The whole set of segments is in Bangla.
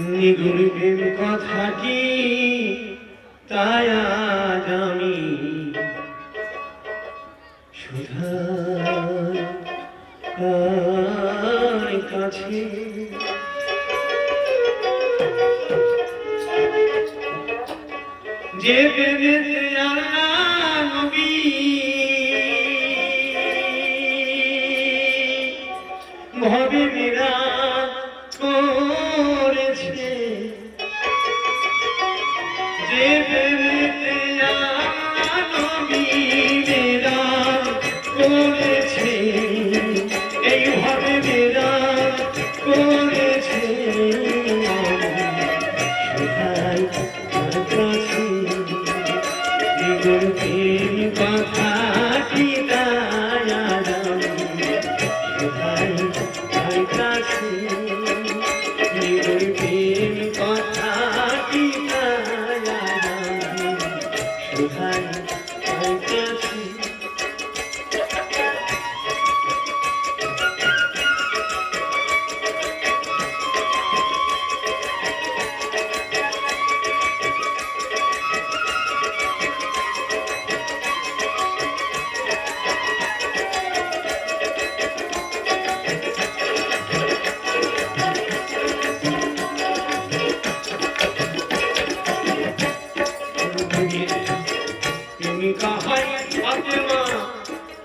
নিগুড় প্রেম কথাটি তাই আজ আমি সুধার কাছে যে প্রেমেতে আল্লাহ নবী ভবে বিরাজ করেছে, যে প্রেমেতে আল্লাহ নবী বিরাজ করেছে, এইভাবে বিরাজ করেছে সুধাই তার কাছে প্রেম কথাটি তাই আজ আমি সুধাই তার কাছে প্রেম কথাটি তাই আজ আমি সুধাই তার কাছে। কাহাই ফাতেমা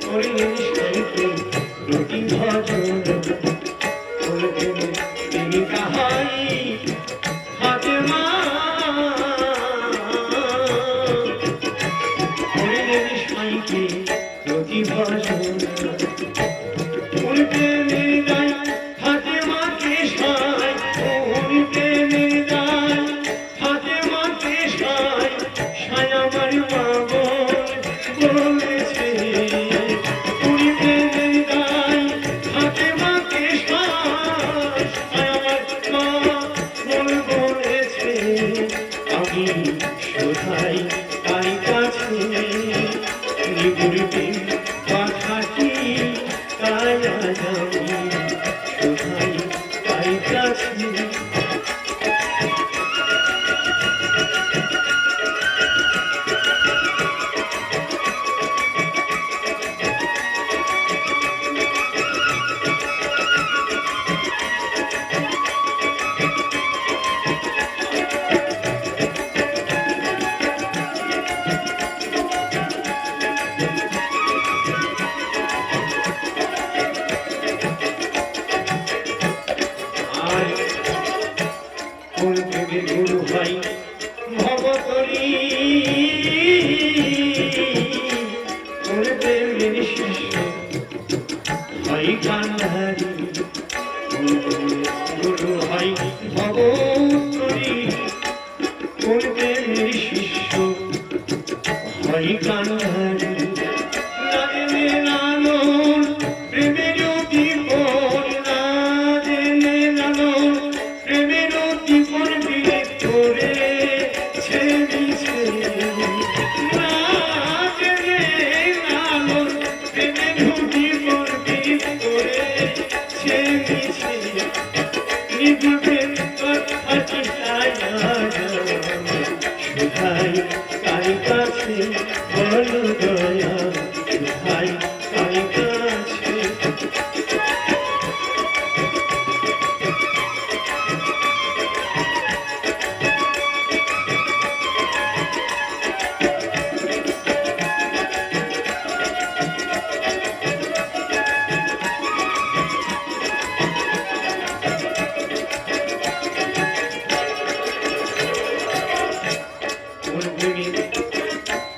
করিলেন শান্তি রুটি ভজন, তিনি কাহাই ফাতেমা করিলেন শান্তি রুটি ভজন, উল্টে নির্দায় ফাতেমাকে সাই, উল্টে নির্দায় ফাতেমাকে সাই, সাই আমার মা বলেছে, উল্টে নির্দায় ফাতেমাকে সাই, সাই আমার মা বলেছে, আমি সুধাই তাই কাছে নিগুড় প্রেম কথাটি তাই আজ আমি সুধাই তাই কাছে। গুরু ভাই ভবতরী প্রেমের শিষ্য ভাই কান্ধারি, গুরু ভাই ভবতরী প্রেমের শিষ্য ভাই কান্ধারি, প্রেমের দীপন না জেনে লালন প্রেমের দীপন বিলে করেছে মিছে, না জেনে লালন প্রেমের দীপন বিলে করেছে মিছে, নিগুড় প্রেম কথাটি তাই আজ আমি সুধাই তাই কাছে বলো দয়া সুধাই তাই কাছে।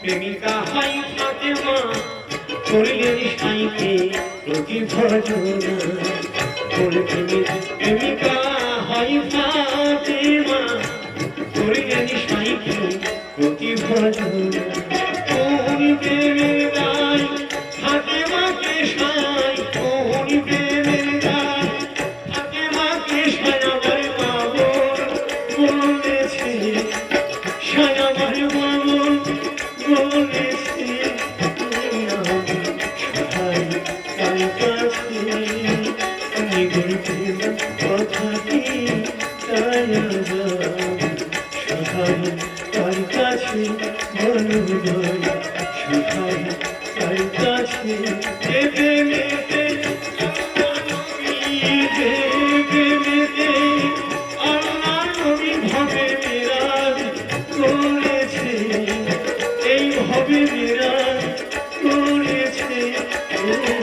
প্রেমিকা হাই ফাতেমা করিলেন সাইকে প্রতি ভজনা, প্রেমিকা হাই ফাতেমা করিলেন সাইকে প্রতি ভজনা, কোন প্রেমের দায় ফাতেমাকে সাই, কোন প্রেমের দায় ফাতেমাকে সাই আমার মা বলেছে, সাই আমার মা বলেছে, সুধাই তাই কাছে নিগুড় প্রেম কথাটি তাই ও